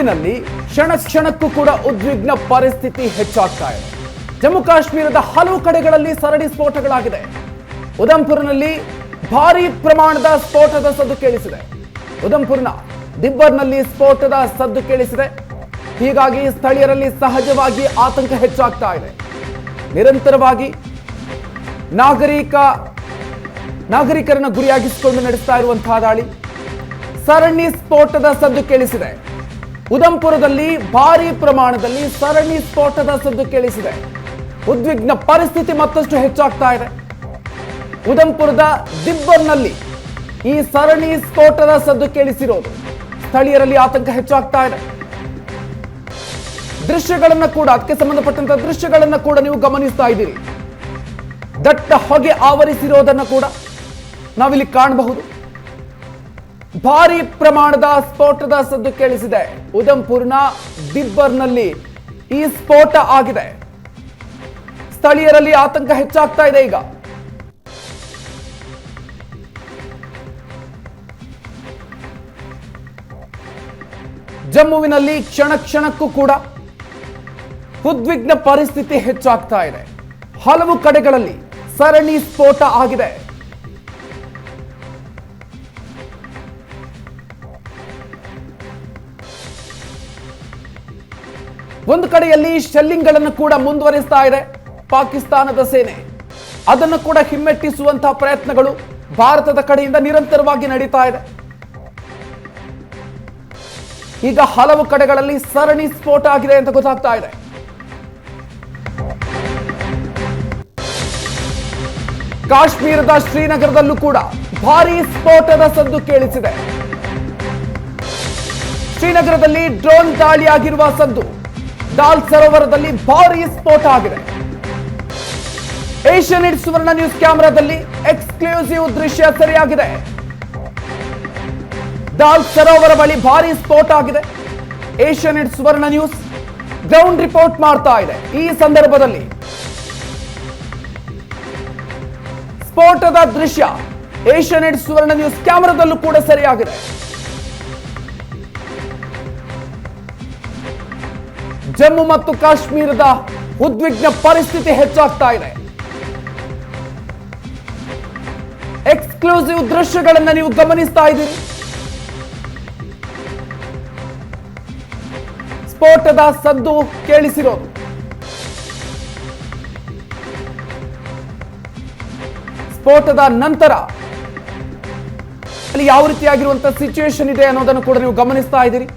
ಜಮ್ಮುವಿನಲ್ಲಿ ಕ್ಷಣಕ್ಕೂ ಕೂಡ ಉದ್ವಿಗ್ನ ಪರಿಸ್ಥಿತಿ ಹೆಚ್ಚಾಗ್ತಾ ಇದೆ. ಜಮ್ಮು ಕಾಶ್ಮೀರದ ಹಲವು ಕಡೆಗಳಲ್ಲಿ ಸರಣಿ ಸ್ಫೋಟಗಳಾಗಿದೆ. ಉಧಂಪುರ್ನಲ್ಲಿ ಭಾರೀ ಪ್ರಮಾಣದ ಸ್ಫೋಟದ ಸದ್ದು ಕೇಳಿಸಿದೆ. ಉಧಂಪುರ್ನ ದಿಬ್ಬರ್ನಲ್ಲಿ ಸ್ಫೋಟದ ಸದ್ದು ಕೇಳಿಸಿದೆ. ಹೀಗಾಗಿ ಸ್ಥಳೀಯರಲ್ಲಿ ಸಹಜವಾಗಿ ಆತಂಕ ಹೆಚ್ಚಾಗ್ತಾ ಇದೆ. ನಿರಂತರವಾಗಿ ನಾಗರಿಕರನ್ನ ಗುರಿಯಾಗಿಸಿಕೊಂಡು ನಡೆಸ್ತಾ ಇರುವಂತಹ ದಾಳಿ, ಸರಣಿ ಸ್ಫೋಟದ ಸದ್ದು ಕೇಳಿಸಿದೆ. ಉಧಂಪುರದಲ್ಲಿ ಭಾರೀ ಪ್ರಮಾಣದಲ್ಲಿ ಸರಣಿ ಸ್ಫೋಟದ ಸದ್ದು ಕೇಳಿಸಿದೆ. ಉದ್ವಿಗ್ನ ಪರಿಸ್ಥಿತಿ ಮತ್ತಷ್ಟು ಹೆಚ್ಚಾಗ್ತಾ ಇದೆ. ಉಧಂಪುರದ ದಿಬ್ಬರ್ನಲ್ಲಿ ಈ ಸರಣಿ ಸ್ಫೋಟದ ಸದ್ದು ಕೇಳಿಸಿರೋದು ಸ್ಥಳೀಯರಲ್ಲಿ ಆತಂಕ ಹೆಚ್ಚಾಗ್ತಾ ಇದೆ. ದೃಶ್ಯಗಳನ್ನ ಕೂಡ, ಅದಕ್ಕೆ ಸಂಬಂಧಪಟ್ಟಂತ ದೃಶ್ಯಗಳನ್ನ ಕೂಡ ನೀವು ಗಮನಿಸ್ತಾ ಇದ್ದೀರಿ. ದಟ್ಟ ಹೊಗೆ ಆವರಿಸಿರೋದನ್ನ ಕೂಡ ನಾವಿಲ್ಲಿ ಕಾಣಬಹುದು. ಭಾರಿ ಪ್ರಮಾಣದ ಸ್ಫೋಟದ ಸದ್ದು ಕೇಳಿಸಿದೆ. ಉಧಂಪುರ್ನ ದಿಬ್ಬರ್ನಲ್ಲಿ ಈ ಸ್ಫೋಟ ಆಗಿದೆ. ಸ್ಥಳೀಯರಲ್ಲಿ ಆತಂಕ ಹೆಚ್ಚಾಗ್ತಾ ಇದೆ. ಈಗ ಜಮ್ಮುವಿನಲ್ಲಿ ಕ್ಷಣಕ್ಕೂ ಕೂಡ ಉದ್ವಿಗ್ನ ಪರಿಸ್ಥಿತಿ ಹೆಚ್ಚಾಗ್ತಾ ಇದೆ. ಹಲವು ಕಡೆಗಳಲ್ಲಿ ಸರಣಿ ಸ್ಫೋಟ ಆಗಿದೆ. ಒಂದು ಕಡೆಯಲ್ಲಿ ಶೆಲ್ಲಿಂಗ್ ಗಳನ್ನು ಕೂಡ ಮುಂದುವರಿಸ್ತಾ ಇದೆ ಪಾಕಿಸ್ತಾನದ ಸೇನೆ. ಅದನ್ನು ಕೂಡ ಹಿಮ್ಮೆಟ್ಟಿಸುವಂತಹ ಪ್ರಯತ್ನಗಳು ಭಾರತದ ಕಡೆಯಿಂದ ನಿರಂತರವಾಗಿ ನಡೀತಾ ಇದೆ. ಈಗ ಹಲವು ಕಡೆಗಳಲ್ಲಿ ಸರಣಿ ಸ್ಫೋಟ ಆಗಿದೆ ಅಂತ ಗೊತ್ತಾಗ್ತಾ ಇದೆ. ಕಾಶ್ಮೀರದ ಶ್ರೀನಗರದಲ್ಲೂ ಕೂಡ ಭಾರೀ ಸ್ಫೋಟದ ಸದ್ದು ಕೇಳಿಸಿದೆ. ಶ್ರೀನಗರದಲ್ಲಿ ಡ್ರೋನ್ ದಾಳಿಯಾಗಿರುವ ಸದ್ದು, ದಾಲ್ ಸರೋವರದಲ್ಲಿ ಭಾರೀ ಸ್ಫೋಟ ಆಗಿದೆ. ಏಷ್ಯಾನೆಟ್ ಸುವರ್ಣ ನ್ಯೂಸ್ ಕ್ಯಾಮೆರಾದಲ್ಲಿ ಎಕ್ಸ್ಕ್ಲೂಸಿವ್ ದೃಶ್ಯ ಸೆರೆಯಾಗಿದೆ. ದಾಲ್ ಸರೋವರ ಬಳಿ ಭಾರೀ ಸ್ಫೋಟ ಆಗಿದೆ. ಏಷ್ಯಾನೆಟ್ ಸುವರ್ಣ ನ್ಯೂಸ್ ಗ್ರೌಂಡ್ ರಿಪೋರ್ಟ್ ಮಾಡ್ತಾ ಇದೆ. ಈ ಸಂದರ್ಭದಲ್ಲಿ ಸ್ಫೋಟದ ದೃಶ್ಯ ಏಷ್ಯಾನೆಟ್ ಸುವರ್ಣ ನ್ಯೂಸ್ ಕ್ಯಾಮೆರಾದಲ್ಲೂ ಕೂಡ ಸೆರೆಯಾಗಿದೆ. ಜಮ್ಮು ಮತ್ತು ಕಾಶ್ಮೀರದ ಉದ್ವಿಗ್ನ ಪರಿಸ್ಥಿತಿ ಹೆಚ್ಚಾಗ್ತಾ ಇದೆ. ಎಕ್ಸ್ಕ್ಲೂಸಿವ್ ದೃಶ್ಯಗಳನ್ನ ನೀವು ಗಮನಿಸ್ತಾ ಇದ್ದೀರಿ. ಸ್ಫೋಟದ ಸದ್ದು ಕೇಳಿಸಿರೋದು. ಸ್ಫೋಟದ ನಂತರ ಅಲ್ಲಿ ಯಾವ ರೀತಿಯಾಗಿರುವಂತಹ ಸಿಚುವೇಶನ್ ಇದೆ ಅನ್ನೋದನ್ನು ಕೂಡ ನೀವು ಗಮನಿಸ್ತಾ ಇದ್ದೀರಿ.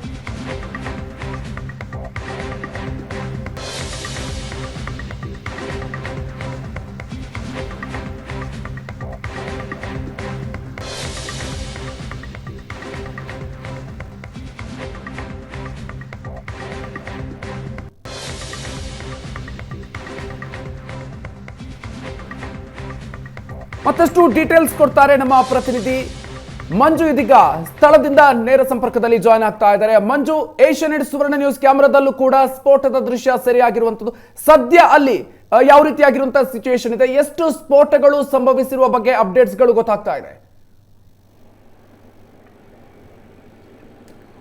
ಮತ್ತಷ್ಟು ಡೀಟೇಲ್ಸ್ ಕೊಡ್ತಾರೆ ನಮ್ಮ ಪ್ರತಿನಿಧಿ ಮಂಜು. ಇದೀಗ ಸ್ಥಳದಿಂದ ನೇರ ಸಂಪರ್ಕದಲ್ಲಿ ಜಾಯ್ನ್ ಆಗ್ತಾ ಇದ್ದಾರೆ. ಮಂಜು, ಏಷ್ಯಾನೆಟ್ ಸುವರ್ಣ ನ್ಯೂಸ್ ಕ್ಯಾಮೆರಾದಲ್ಲೂ ಕೂಡ ಸ್ಫೋಟದ ದೃಶ್ಯ ಸೆರೆಯಾಗಿರುವಂತದ್ದು. ಸದ್ಯ ಅಲ್ಲಿ ಯಾವ ರೀತಿಯಾಗಿರುವಂತಹ ಸಿಚುವೇಶನ್ ಇದೆ? ಎಷ್ಟು ಸ್ಫೋಟಗಳು ಸಂಭವಿಸಿರುವ ಬಗ್ಗೆ ಅಪ್ಡೇಟ್ಸ್ಗಳು ಗೊತ್ತಾಗ್ತಾ ಇದೆ?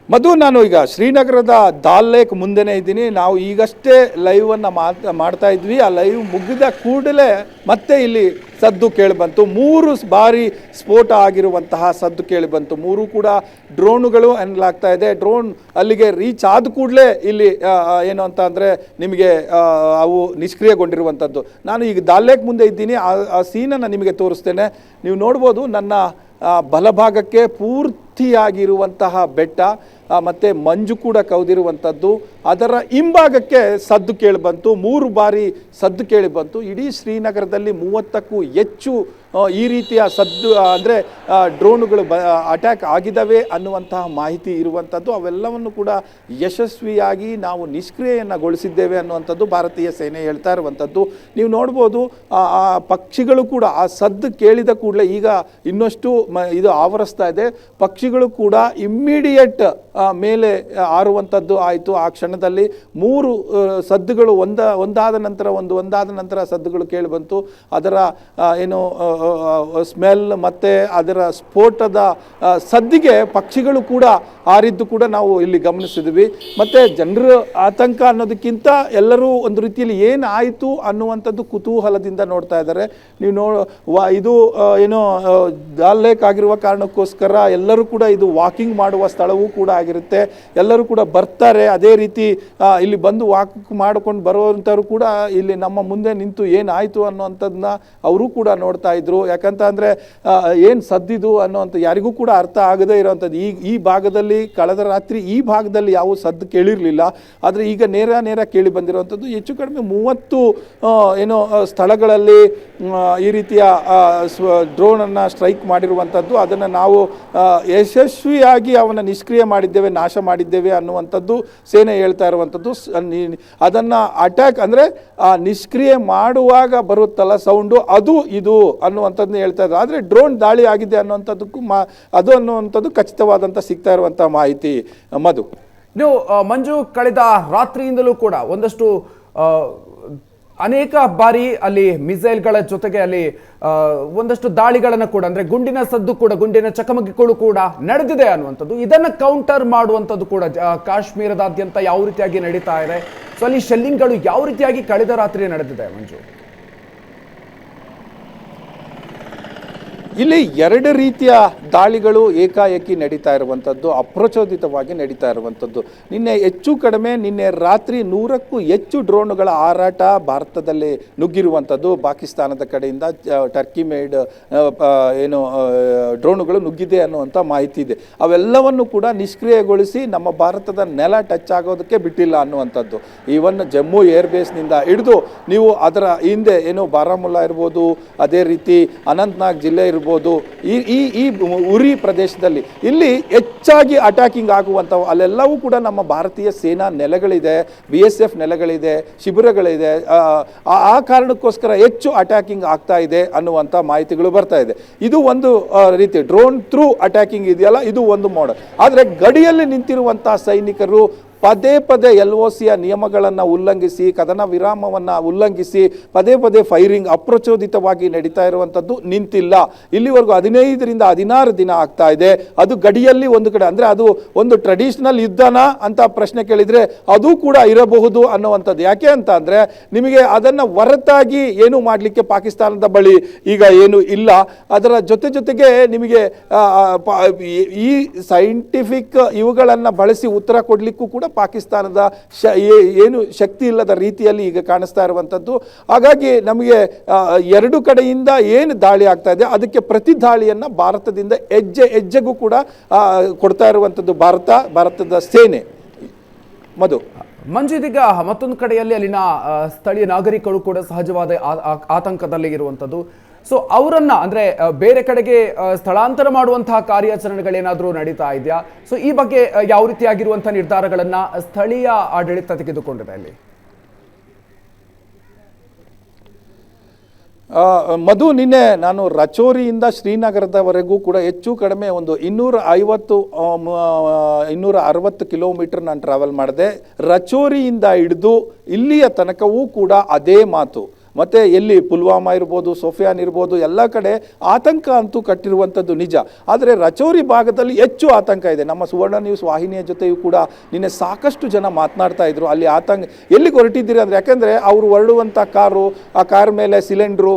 ಮಧು, ನಾನು ಈಗ ಶ್ರೀನಗರದ ದಾಲ್ ಲೇಕ್ ಮುಂದೆನೇ ಇದ್ದೀನಿ. ನಾವು ಈಗಷ್ಟೇ ಲೈವನ್ನು ಮಾಡ್ತಾ ಇದ್ವಿ. ಆ ಲೈವ್ ಮುಗಿದ ಕೂಡಲೇ ಮತ್ತೆ ಇಲ್ಲಿ ಸದ್ದು ಕೇಳಿಬಂತು. 3 ಬಾರಿ ಸ್ಫೋಟ ಆಗಿರುವಂತಹ ಸದ್ದು ಕೇಳಿಬಂತು. 3 ಕೂಡ ಡ್ರೋನುಗಳು ಎನ್ನಲಾಗ್ತಾ ಇದೆ. ಡ್ರೋನ್ ಅಲ್ಲಿಗೆ ರೀಚ್ ಆದ ಕೂಡಲೇ ಇಲ್ಲಿ ಏನು ಅಂತ ಅಂದರೆ ನಿಮಗೆ ಅವು ನಿಷ್ಕ್ರಿಯಗೊಂಡಿರುವಂಥದ್ದು. ನಾನು ಈಗ ದಾಲ್ ಲೇಕ್ ಮುಂದೆ ಇದ್ದೀನಿ. ಆ ಸೀನನ್ನು ನಿಮಗೆ ತೋರಿಸ್ತೇನೆ. ನೀವು ನೋಡ್ಬೋದು, ನನ್ನ ಬಲಭಾಗಕ್ಕೆ ಪೂರ್ತಿಯಾಗಿರುವಂತಹ ಬೆಟ್ಟ ಮತ್ತು ಮಂಜು ಕೂಡ ಕವಿದಿರುವಂಥದ್ದು. ಅದರ ಹಿಂಭಾಗಕ್ಕೆ ಸದ್ದು ಕೇಳಿಬಂತು. 3 ಬಾರಿ ಸದ್ದು ಕೇಳಿಬಂತು. ಇಡೀ ಶ್ರೀನಗರದಲ್ಲಿ 30ಕ್ಕೂ ಹೆಚ್ಚು ಈ ರೀತಿಯ ಸದ್ದು ಅಂದರೆ ಡ್ರೋನುಗಳು ಅಟ್ಯಾಕ್ ಆಗಿದ್ದಾವೆ ಅನ್ನುವಂತಹ ಮಾಹಿತಿ ಇರುವಂಥದ್ದು. ಅವೆಲ್ಲವನ್ನು ಕೂಡ ಯಶಸ್ವಿಯಾಗಿ ನಾವು ನಿಷ್ಕ್ರಿಯಗೊಳಿಸಿದ್ದೇವೆ ಅನ್ನುವಂಥದ್ದು ಭಾರತೀಯ ಸೇನೆ ಹೇಳ್ತಾ ಇರುವಂಥದ್ದು. ನೀವು ನೋಡ್ಬೋದು, ಆ ಪಕ್ಷಿಗಳು ಕೂಡ ಆ ಸದ್ದು ಕೇಳಿದ ಕೂಡಲೇ ಈಗ ಇನ್ನಷ್ಟು ಇದು ಆವರಿಸ್ತಾ ಇದೆ. ಪಕ್ಷಿಗಳು ಕೂಡ ಇಮ್ಮಿಡಿಯೇಟ್ ಮೇಲೆ ಆರುವಂಥದ್ದು ಆಯಿತು. ಆ ಕ್ಷಣದಲ್ಲಿ 3 ಸದ್ದುಗಳು ಒಂದಾದ ನಂತರ ಸದ್ದುಗಳು ಕೇಳಿಬಂತು. ಅದರ ಏನು ಸ್ಮೆಲ್ ಮತ್ತು ಅದರ ಸ್ಫೋಟದ ಸದ್ದಿಗೆ ಪಕ್ಷಿಗಳು ಕೂಡ ಹಾರಿದ್ದು ಕೂಡ ನಾವು ಇಲ್ಲಿ ಗಮನಿಸಿದ್ವಿ. ಮತ್ತು ಜನರ ಆತಂಕ ಅನ್ನೋದಕ್ಕಿಂತ ಎಲ್ಲರೂ ಒಂದು ರೀತಿಯಲ್ಲಿ ಏನಾಯಿತು ಅನ್ನುವಂಥದ್ದು ಕುತೂಹಲದಿಂದ ನೋಡ್ತಾ ಇದ್ದಾರೆ. ನೀವು ಇದು ಏನೋ ಡಾಲ್ ಲೇಕ್ ಆಗಿರುವ ಕಾರಣಕ್ಕೋಸ್ಕರ ಎಲ್ಲರೂ ಕೂಡ ಇದು ವಾಕಿಂಗ್ ಮಾಡುವ ಸ್ಥಳವೂ ಕೂಡ ಆಗಿರುತ್ತೆ. ಎಲ್ಲರೂ ಕೂಡ ಬರ್ತಾರೆ. ಅದೇ ರೀತಿ ಇಲ್ಲಿ ಬಂದು ವಾಕ್ ಮಾಡ್ಕೊಂಡು ಬರುವಂಥವ್ರು ಕೂಡ ಇಲ್ಲಿ ನಮ್ಮ ಮುಂದೆ ನಿಂತು ಏನಾಯಿತು ಅನ್ನೋವಂಥದ್ದನ್ನ ಅವರು ಕೂಡ ನೋಡ್ತಾ ಇದ್ರು. ಯಾಕಂತ ಅಂದರೆ ಏನು ಸದ್ದಿದು ಅನ್ನೋವಂಥ ಯಾರಿಗೂ ಕೂಡ ಅರ್ಥ ಆಗದೇ ಇರೋವಂಥದ್ದು. ಈ ಭಾಗದಲ್ಲಿ ಕಳೆದ ರಾತ್ರಿ ಈ ಭಾಗದಲ್ಲಿ ಯಾವ ಸದ್ದು ಕೇಳಿರಲಿಲ್ಲ. ಆದರೆ ಈಗ ನೇರ ಕೇಳಿ ಬಂದಿರುವಂಥದ್ದು. ಹೆಚ್ಚು ಕಡಿಮೆ 30 ಏನೋ ಸ್ಥಳಗಳಲ್ಲಿ ಈ ರೀತಿಯ ಡ್ರೋನನ್ನು ಸ್ಟ್ರೈಕ್ ಮಾಡಿರುವಂಥದ್ದು. ಅದನ್ನು ನಾವು ಯಶಸ್ವಿಯಾಗಿ ಅವನ್ನ ನಿಷ್ಕ್ರಿಯ ಮಾಡಿದ್ದೇವೆ, ನಾಶ ಮಾಡಿದ್ದೇವೆ ಅನ್ನುವಂಥದ್ದು ಸೇನೆ ಹೇಳ್ತಾ ಇರುವಂಥದ್ದು. ಅದನ್ನು ಅಟ್ಯಾಕ್ ಅಂದರೆ ನಿಷ್ಕ್ರಿಯ ಮಾಡುವಾಗ ಬರುತ್ತಲ್ಲ ಸೌಂಡು, ಅದು ಇದು ಅನ್ನುವಂಥದ್ದನ್ನ ಹೇಳ್ತಾ ಇದ್ದಾರೆ. ಆದರೆ ಡ್ರೋನ್ ದಾಳಿ ಆಗಿದೆ ಅನ್ನುವಂಥದ್ದಕ್ಕೂ ಅದು ಅನ್ನುವಂಥದ್ದು ಖಚಿತವಾದಂಥ ಸಿಗ್ತಾ ಇರುವಂಥ ಮಾಹಿತಿ. ಮಧು, ನೀವು ಮಂಜು, ಕಳೆದ ರಾತ್ರಿಯಿಂದಲೂ ಕೂಡ ಒಂದಷ್ಟು ಅನೇಕ ಬಾರಿ ಅಲ್ಲಿ ಮಿಸೈಲ್ಗಳ ಜೊತೆಗೆ ಅಲ್ಲಿ ಒಂದಷ್ಟು ದಾಳಿಗಳನ್ನು ಕೂಡ, ಅಂದ್ರೆ ಗುಂಡಿನ ಸದ್ದು ಕೂಡ, ಗುಂಡಿನ ಚಕಮಕಿಗಳು ಕೂಡ ನಡೆದಿದೆ ಅನ್ನುವಂಥದ್ದು. ಇದನ್ನ ಕೌಂಟರ್ ಮಾಡುವಂಥದ್ದು ಕೂಡ ಕಾಶ್ಮೀರದಾದ್ಯಂತ ಯಾವ ರೀತಿಯಾಗಿ ನಡೀತಾ ಇದೆ. ಸೊ ಅಲ್ಲಿ ಶೆಲ್ಲಿಂಗ್ಗಳು ಯಾವ ರೀತಿಯಾಗಿ ಕಳೆದ ರಾತ್ರಿ ನಡೆದಿದೆ ಮಂಜು? ಇಲ್ಲಿ 2 ರೀತಿಯ ದಾಳಿಗಳು ಏಕಾಏಕಿ ನಡೀತಾ ಇರುವಂಥದ್ದು, ಅಪ್ರಚೋದಿತವಾಗಿ ನಡೀತಾ ಇರುವಂಥದ್ದು. ನಿನ್ನೆ ರಾತ್ರಿ 100ಕ್ಕೂ ಹೆಚ್ಚು ಡ್ರೋನ್ಗಳ ಹಾರಾಟ ಭಾರತದಲ್ಲಿ ನುಗ್ಗಿರುವಂಥದ್ದು. ಪಾಕಿಸ್ತಾನದ ಕಡೆಯಿಂದ ಟರ್ಕಿ ಮೇಡ್ ಏನು ಡ್ರೋನುಗಳು ನುಗ್ಗಿದೆ ಅನ್ನುವಂಥ ಮಾಹಿತಿ ಇದೆ. ಅವೆಲ್ಲವನ್ನು ಕೂಡ ನಿಷ್ಕ್ರಿಯಗೊಳಿಸಿ ನಮ್ಮ ಭಾರತದ ನೆಲ ಟಚ್ ಆಗೋದಕ್ಕೆ ಬಿಟ್ಟಿಲ್ಲ ಅನ್ನುವಂಥದ್ದು. ಈವನ್ ಜಮ್ಮು ಏರ್ಬೇಸ್ನಿಂದ ಹಿಡಿದು ನೀವು ಅದರ ಹಿಂದೆ ಏನು ಬಾರಾಮುಲ್ಲಾ ಇರ್ಬೋದು, ಅದೇ ರೀತಿ ಅನಂತನಾಗ್ ಜಿಲ್ಲೆ ಇರ್ಬೋದು, ಈ ಉರಿ ಪ್ರದೇಶದಲ್ಲಿ ಇಲ್ಲಿ ಹೆಚ್ಚಾಗಿ ಅಟ್ಯಾಕಿಂಗ್ ಆಗುವಂಥವು ಅಲ್ಲೆಲ್ಲವೂ ಕೂಡ ನಮ್ಮ ಭಾರತೀಯ ಸೇನಾ ನೆಲೆಗಳಿದೆ, BSF ನೆಲೆಗಳಿದೆ, ಶಿಬಿರಗಳಿದೆ. ಆ ಕಾರಣಕ್ಕೋಸ್ಕರ ಹೆಚ್ಚು ಅಟ್ಯಾಕಿಂಗ್ ಆಗ್ತಾ ಇದೆ ಅನ್ನುವಂಥ ಮಾಹಿತಿಗಳು ಬರ್ತಾ ಇದೆ. ಇದು ಒಂದು ರೀತಿ ಡ್ರೋನ್ ಥ್ರೂ ಅಟ್ಯಾಕಿಂಗ್ ಇದೆಯಲ್ಲ, ಇದು ಒಂದು ಮೋಡ್. ಆದರೆ ಗಡಿಯಲ್ಲಿ ನಿಂತಿರುವಂಥ ಸೈನಿಕರು ಪದೇ LOCಯ ನಿಯಮಗಳನ್ನು ಉಲ್ಲಂಘಿಸಿ, ಕದನ ವಿರಾಮವನ್ನು ಉಲ್ಲಂಘಿಸಿ ಪದೇ ಫೈರಿಂಗ್ ಅಪ್ರಚೋದಿತವಾಗಿ ನಡೀತಾ ಇರುವಂಥದ್ದು ನಿಂತಿಲ್ಲ. ಇಲ್ಲಿವರೆಗೂ 15ರಿಂದ 16 ದಿನ ಆಗ್ತಾ ಇದೆ. ಅದು ಗಡಿಯಲ್ಲಿ ಒಂದು ಕಡೆ, ಅಂದರೆ ಅದು ಒಂದು ಟ್ರೆಡಿಷನಲ್ ಯುದ್ಧನ ಅಂತ ಪ್ರಶ್ನೆ ಕೇಳಿದರೆ ಅದು ಕೂಡ ಇರಬಹುದು ಅನ್ನುವಂಥದ್ದು. ಯಾಕೆ ಅಂತ ಅಂದರೆ ನಿಮಗೆ ಅದನ್ನು ಹೊರತಾಗಿ ಏನು ಮಾಡಲಿಕ್ಕೆ ಪಾಕಿಸ್ತಾನದ ಬಳಿ ಈಗ ಏನು ಇಲ್ಲ. ಅದರ ಜೊತೆಗೆ ನಿಮಗೆ ಈ ಸೈಂಟಿಫಿಕ್ ಇವುಗಳನ್ನು ಬಳಸಿ ಉತ್ತರ ಕೊಡಲಿಕ್ಕೂ ಕೂಡ ಪಾಕಿಸ್ತಾನದ ಏನು ಶಕ್ತಿ ಇಲ್ಲದ ರೀತಿಯಲ್ಲಿ ಈಗ ಕಾಣಿಸ್ತಾ ಇರುವಂಥದ್ದು. ಹಾಗಾಗಿ ನಮಗೆ 2 ಕಡೆಯಿಂದ ಏನು ದಾಳಿ ಆಗ್ತಾ ಇದೆ ಅದಕ್ಕೆ ಪ್ರತಿ ದಾಳಿಯನ್ನು ಭಾರತದಿಂದ ಹೆಜ್ಜೆಗೂ ಕೂಡ ಕೊಡ್ತಾ ಇರುವಂಥದ್ದು ಭಾರತದ ಸೇನೆ. ಮಧು, ಮಂಜು, ಇದೀಗ ಮತ್ತೊಂದು ಕಡೆಯಲ್ಲಿ ಅಲ್ಲಿನ ಸ್ಥಳೀಯ ನಾಗರಿಕರು ಕೂಡ ಸಹಜವಾದ ಆತಂಕದಲ್ಲಿ ಇರುವಂಥದ್ದು. ಸೊ ಅವರನ್ನ ಅಂದ್ರೆ ಬೇರೆ ಕಡೆಗೆ ಸ್ಥಳಾಂತರ ಮಾಡುವಂತಹ ಕಾರ್ಯಾಚರಣೆಗಳೇನಾದರೂ ನಡೀತಾ ಇದೆಯಾ? ಸೊ ಈ ಬಗ್ಗೆ ಯಾವ ರೀತಿಯಾಗಿರುವಂತಹ ನಿರ್ಧಾರಗಳನ್ನ ಸ್ಥಳೀಯ ಆಡಳಿತ ತೆಗೆದುಕೊಂಡಿದೆ ಅಲ್ಲಿ? ಮಧು, ನಿನ್ನೆ ನಾನು ರಚೋರಿಯಿಂದ ಶ್ರೀನಗರದವರೆಗೂ ಕೂಡ ಹೆಚ್ಚು ಕಡಿಮೆ ಒಂದು 250-260 ಕಿಲೋಮೀಟರ್ ನಾನು ಟ್ರಾವೆಲ್ ಮಾಡಿದೆ. ರಚೋರಿಯಿಂದ ಹಿಡಿದು ಇಲ್ಲಿಯ ತನಕವೂ ಕೂಡ ಅದೇ ಮಾತು. ಮತ್ತು ಎಲ್ಲಿ ಪುಲ್ವಾಮಾ ಇರ್ಬೋದು, ಸೋಫಿಯಾನ್ ಇರ್ಬೋದು, ಎಲ್ಲ ಕಡೆ ಆತಂಕ ಅಂತೂ ಕಟ್ಟಿರುವಂಥದ್ದು ನಿಜ. ಆದರೆ ರಚೋರಿ ಭಾಗದಲ್ಲಿ ಹೆಚ್ಚು ಆತಂಕ ಇದೆ. ನಮ್ಮ ಸುವರ್ಣ ನ್ಯೂಸ್ ವಾಹಿನಿಯ ಜೊತೆಯೂ ಕೂಡ ನಿನ್ನೆ ಸಾಕಷ್ಟು ಜನ ಮಾತನಾಡ್ತಾ ಇದ್ರು. ಅಲ್ಲಿ ಆತಂಕ ಎಲ್ಲಿಗೆ ಹೊರಟಿದ್ದೀರಿ ಅಂದರೆ, ಯಾಕೆಂದರೆ ಅವರು ಹೊರಡುವಂಥ ಕಾರು, ಆ ಕಾರ್ ಮೇಲೆ ಸಿಲಿಂಡ್ರು,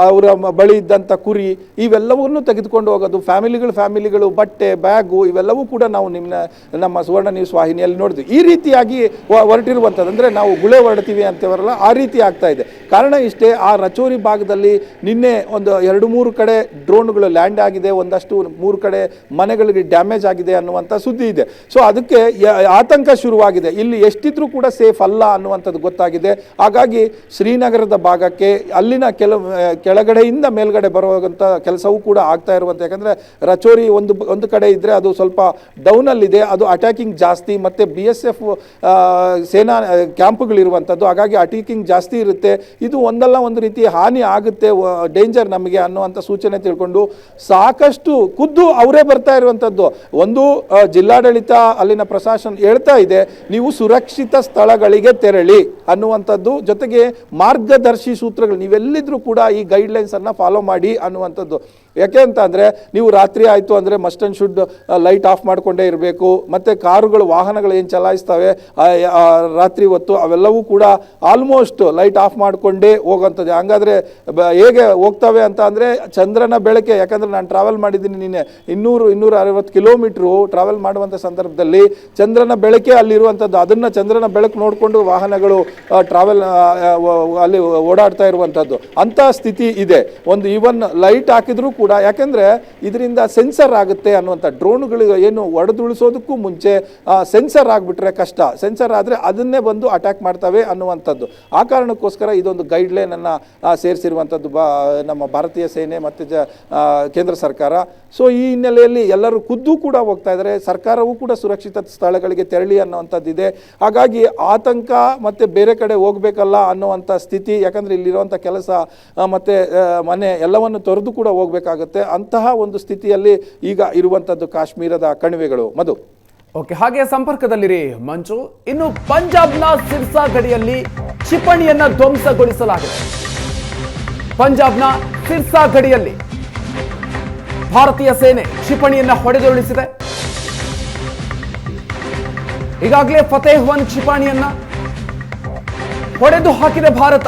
ಅವರ ಬಳಿ ಇದ್ದಂಥ ಕುರಿ, ಇವೆಲ್ಲವನ್ನೂ ತೆಗೆದುಕೊಂಡು ಹೋಗೋದು, ಫ್ಯಾಮಿಲಿಗಳು ಬಟ್ಟೆ, ಬ್ಯಾಗು, ಇವೆಲ್ಲವೂ ಕೂಡ ನಾವು ನಮ್ಮ ಸುವರ್ಣ ನ್ಯೂಸ್ ವಾಹಿನಿಯಲ್ಲಿ ನೋಡಿದ್ವಿ. ಈ ರೀತಿಯಾಗಿ ಹೊರಟಿರುವಂಥದ್ದು, ಅಂದರೆ ನಾವು ಗುಳೆ ಹೊರಡ್ತೀವಿ ಅಂತೇವರಲ್ಲ, ಆ ರೀತಿ ಆಗ್ತಾ ಇದೆ. ಕಾರಣ ಇಷ್ಟೇ, ಆ ರಚೋರಿ ಭಾಗದಲ್ಲಿ ನಿನ್ನೆ ಒಂದು 2-3 ಕಡೆ ಡ್ರೋನ್ಗಳು ಲ್ಯಾಂಡ್ ಆಗಿದೆ, ಒಂದಷ್ಟು 3 ಕಡೆ ಮನೆಗಳಿಗೆ ಡ್ಯಾಮೇಜ್ ಆಗಿದೆ ಅನ್ನುವಂಥ ಸುದ್ದಿ ಇದೆ. ಸೊ ಅದಕ್ಕೆ ಆತಂಕ ಶುರುವಾಗಿದೆ. ಇಲ್ಲಿ ಎಷ್ಟಿದ್ರೂ ಕೂಡ ಸೇಫ್ ಅಲ್ಲ ಅನ್ನುವಂಥದ್ದು ಗೊತ್ತಾಗಿದೆ. ಹಾಗಾಗಿ ಶ್ರೀನಗರದ ಭಾಗಕ್ಕೆ ಅಲ್ಲಿನ ಕೆಳಗಡೆಯಿಂದ ಮೇಲ್ಗಡೆ ಬರುವಂಥ ಕೆಲಸವೂ ಕೂಡ ಆಗ್ತಾ ಇರುವಂಥ, ಯಾಕಂದರೆ ರಚೋರಿ ಒಂದು ಕಡೆ ಇದ್ದರೆ ಅದು ಸ್ವಲ್ಪ ಡೌನಲ್ಲಿದೆ, ಅದು ಅಟ್ಯಾಕಿಂಗ್ ಜಾಸ್ತಿ, ಮತ್ತು BSF ಸೇನಾ ಕ್ಯಾಂಪ್ಗಳಿರುವಂಥದ್ದು, ಹಾಗಾಗಿ ಅಟ್ಯಾಕಿಂಗ್ ಜಾಸ್ತಿ ಇರುತ್ತೆ. ಇದು ಒಂದಲ್ಲ ಒಂದು ರೀತಿ ಹಾನಿ ಆಗುತ್ತೆ, ಡೇಂಜರ್ ನಮಗೆ ಅನ್ನುವಂಥ ಸೂಚನೆ ತಿಳ್ಕೊಂಡು ಸಾಕಷ್ಟು ಖುದ್ದು ಅವರೇ ಬರ್ತಾ ಇರುವಂಥದ್ದು. ಒಂದು ಜಿಲ್ಲಾಡಳಿತ ಅಲ್ಲಿನ ಪ್ರಶಾಸನ ಹೇಳ್ತಾ ಇದೆ, ನೀವು ಸುರಕ್ಷಿತ ಸ್ಥಳಗಳಿಗೆ ತೆರಳಿ ಅನ್ನುವಂಥದ್ದು, ಜೊತೆಗೆ ಮಾರ್ಗದರ್ಶಿ ಸೂತ್ರಗಳು ನೀವೆಲ್ಲಿದ್ರೂ ಕೂಡ ಈ ಗೈಡ್ಲೈನ್ಸನ್ನು ಫಾಲೋ ಮಾಡಿ ಅನ್ನುವಂಥದ್ದು. ಯಾಕೆ ಅಂತ ಅಂದರೆ, ನೀವು ರಾತ್ರಿ ಆಯಿತು ಅಂದರೆ must and should light off ಮಾಡಿಕೊಂಡೇ ಇರಬೇಕು. ಮತ್ತು ಕಾರುಗಳು, ವಾಹನಗಳು ಏನು ಚಲಾಯಿಸ್ತವೆ ರಾತ್ರಿ ಹೊತ್ತು ಅವೆಲ್ಲವೂ ಕೂಡ ಆಲ್ಮೋಸ್ಟ್ ಲೈಟ್ ಆಫ್ ಮಾಡಿಕೊಂಡೇ ಹೋಗುವಂಥದ್ದು. ಹಂಗಾದರೆ ಹೇಗೆ ಹೋಗ್ತವೆ ಅಂತ ಅಂದರೆ, ಚಂದ್ರನ ಬೆಳಕೆ, ಯಾಕಂದರೆ ನಾನು ಟ್ರಾವೆಲ್ ಮಾಡಿದ್ದೀನಿ ನಿನ್ನೆ 200-260 ಕಿಲೋಮೀಟ್ರು ಟ್ರಾವೆಲ್ ಮಾಡುವಂಥ ಸಂದರ್ಭದಲ್ಲಿ ಚಂದ್ರನ ಬೆಳಕೆ ಅಲ್ಲಿರುವಂಥದ್ದು. ಅದನ್ನು ಚಂದ್ರನ ಬೆಳಕು ನೋಡಿಕೊಂಡು ವಾಹನಗಳು ಟ್ರಾವೆಲ್ ಅಲ್ಲಿ ಓಡಾಡ್ತಾ ಇರುವಂಥದ್ದು ಅಂಥ ಸ್ಥಿತಿ ಇದೆ. ಒಂದು ಈವನ್ ಲೈಟ್ ಹಾಕಿದ್ರೂ ಕೂಡ, ಯಾಕೆಂದರೆ ಇದರಿಂದ ಸೆನ್ಸರ್ ಆಗುತ್ತೆ ಅನ್ನುವಂಥ, ಡ್ರೋನ್ಗಳಿಗೆ ಏನು ಒಡೆದುಳಿಸೋದಕ್ಕೂ ಮುಂಚೆ ಸೆನ್ಸರ್ ಆಗಿಬಿಟ್ರೆ ಕಷ್ಟ, ಸೆನ್ಸರ್ ಆದರೆ ಅದನ್ನೇ ಬಂದು ಅಟ್ಯಾಕ್ ಮಾಡ್ತವೆ ಅನ್ನುವಂಥದ್ದು. ಆ ಕಾರಣಕ್ಕೋಸ್ಕರ ಇದೊಂದು ಗೈಡ್ಲೈನನ್ನು ಸೇರಿಸಿರುವಂಥದ್ದು ನಮ್ಮ ಭಾರತೀಯ ಸೇನೆ ಮತ್ತು ಕೇಂದ್ರ ಸರ್ಕಾರ. ಸೊ ಈ ಹಿನ್ನೆಲೆಯಲ್ಲಿ ಎಲ್ಲರೂ ಖುದ್ದು ಕೂಡ ಹೋಗ್ತಾ ಇದ್ದಾರೆ. ಸರ್ಕಾರವೂ ಕೂಡ ಸುರಕ್ಷಿತ ಸ್ಥಳಗಳಿಗೆ ತೆರಳಿ ಅನ್ನುವಂಥದ್ದಿದೆ. ಹಾಗಾಗಿ ಆತಂಕ ಮತ್ತು ಬೇರೆ ಕಡೆ ಹೋಗಬೇಕಲ್ಲ ಅನ್ನುವಂಥ ಸ್ಥಿತಿ, ಯಾಕಂದರೆ ಇಲ್ಲಿರುವಂಥ ಕೆಲಸ ಮತ್ತು ಮನೆ ಎಲ್ಲವನ್ನು ತೊರೆದು ಕೂಡ ಹೋಗಬೇಕಾಗುತ್ತೆ. ಅಂತಹ ಒಂದು ಸ್ಥಿತಿಯಲ್ಲಿ ಈಗ ಇರುವಂಥದ್ದು ಕಾಶ್ಮೀರದ ಕಣಿವೆಗಳು. ಮಧು. ಓಕೆ, ಹಾಗೆ ಸಂಪರ್ಕದಲ್ಲಿರಿ ಮಂಜು. ಇನ್ನು ಪಂಜಾಬ್ನ ಸಿರ್ಸಾ ಗಡಿಯಲ್ಲಿ ಕ್ಷಿಪಣಿಯನ್ನ ಧ್ವಂಸಗೊಳಿಸಲಾಗಿದೆ. ಪಂಜಾಬ್ನ ಸಿರ್ಸಾ ಗಡಿಯಲ್ಲಿ ಭಾರತೀಯ ಸೇನೆ ಕ್ಷಿಪಣಿಯನ್ನ ಹೊಡೆದುರುಳಿಸಿದೆ. ಈಗಾಗಲೇ ಫತೇಹ್ 1 ಕ್ಷಿಪಣಿಯನ್ನ ಹೊಡೆದು ಹಾಕಿದೆ ಭಾರತ.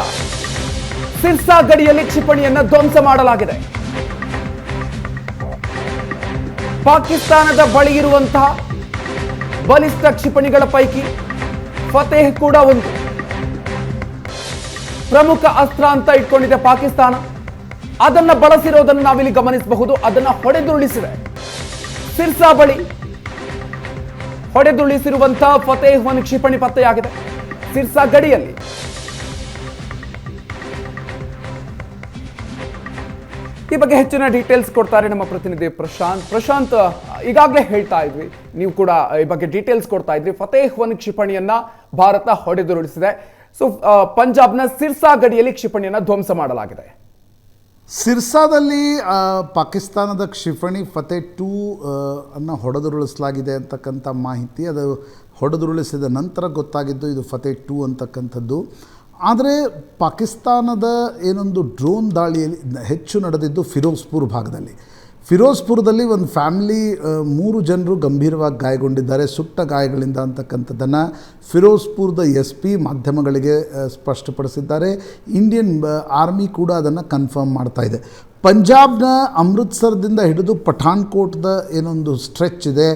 ಸಿರ್ಸಾ ಗಡಿಯಲ್ಲಿ ಕ್ಷಿಪಣಿಯನ್ನ ಧ್ವಂಸ ಮಾಡಲಾಗಿದೆ. ಪಾಕಿಸ್ತಾನದ ಬಳಿ ಇರುವಂತಹ ಬಲಿಷ್ಠ ಕ್ಷಿಪಣಿಗಳ ಪೈಕಿ ಫತೇಹ್ ಕೂಡ ಒಂದು ಪ್ರಮುಖ ಅಸ್ತ್ರ ಅಂತ ಇಟ್ಕೊಂಡಿದೆ ಪಾಕಿಸ್ತಾನ. ಅದನ್ನ ಬಳಸಿರೋದನ್ನು ನಾವಿಲ್ಲಿ ಗಮನಿಸಬಹುದು. ಅದನ್ನ ಹೊಡೆದುರುಳಿಸಿದೆ. ಸಿರ್ಸಾ ಬಳಿ ಹೊಡೆದುರುಳಿಸಿರುವಂತಹ ಫತೇಹ್ 1 ಕ್ಷಿಪಣಿ ಪತ್ತೆಯಾಗಿದೆ ಸಿರ್ಸಾ ಗಡಿಯಲ್ಲಿ. ಈ ಬಗ್ಗೆ ಹೆಚ್ಚಿನ ಡೀಟೇಲ್ಸ್ ಕೊಡ್ತಾರೆ ನಮ್ಮ ಪ್ರತಿನಿಧಿ ಪ್ರಶಾಂತ್. ಈಗಾಗಲೇ ಹೇಳ್ತಾ ಇದ್ವಿ, ನೀವು ಕೂಡ ಈ ಬಗ್ಗೆ ಡೀಟೇಲ್ಸ್ ಕೊಡ್ತಾ ಇದ್ರಿ. ಫತೇಹ್ 1 ಕ್ಷಿಪಣಿಯನ್ನ ಭಾರತ ಹೊಡೆದುರುಳಿಸಿದೆ. ಸೊ ಪಂಜಾಬ್ನ ಸಿರ್ಸಾ ಗಡಿಯಲ್ಲಿ ಕ್ಷಿಪಣಿಯನ್ನ ಧ್ವಂಸ ಮಾಡಲಾಗಿದೆ. ಸಿರ್ಸಾದಲ್ಲಿ ಪಾಕಿಸ್ತಾನದ ಕ್ಷಿಪಣಿ ಫತೇಹ್ 2 ಅನ್ನು ಹೊಡೆದುರುಳಿಸಲಾಗಿದೆ ಅಂತಕ್ಕಂಥ ಮಾಹಿತಿ, ಅದು ಹೊಡೆದುರುಳಿಸಿದ ನಂತರ ಗೊತ್ತಾಗಿದ್ದು ಇದು ಫತೇಹ್ 2 ಅಂತಕ್ಕಂಥದ್ದು. ಆದರೆ ಪಾಕಿಸ್ತಾನದ ಏನೊಂದು ಡ್ರೋನ್ ದಾಳಿಯಲ್ಲಿ ಹೆಚ್ಚು ನಡೆದಿದ್ದು ಫಿರೋಜ್ಪುರ್ ಭಾಗದಲ್ಲಿ. ಫಿರೋಜ್ಪುರದಲ್ಲಿ ಒಂದು ಫ್ಯಾಮಿಲಿ 3 ಜನರು ಗಂಭೀರವಾಗಿ ಗಾಯಗೊಂಡಿದ್ದಾರೆ, ಸುಟ್ಟ ಗಾಯಗಳಿಂದ ಅಂತಕ್ಕಂಥದ್ದನ್ನು ಫಿರೋಜ್ಪುರದ SP ಮಾಧ್ಯಮಗಳಿಗೆ ಸ್ಪಷ್ಟಪಡಿಸಿದ್ದಾರೆ. ಇಂಡಿಯನ್ ಆರ್ಮಿ ಕೂಡ ಅದನ್ನು ಕನ್ಫರ್ಮ್ ಮಾಡ್ತಾ ಇದೆ. ಪಂಜಾಬ್ನ ಅಮೃತ್ಸರದಿಂದ ಹಿಡಿದು ಪಠಾನ್ಕೋಟ್ದ ಏನೊಂದು ಸ್ಟ್ರೆಚ್ ಇದೆ,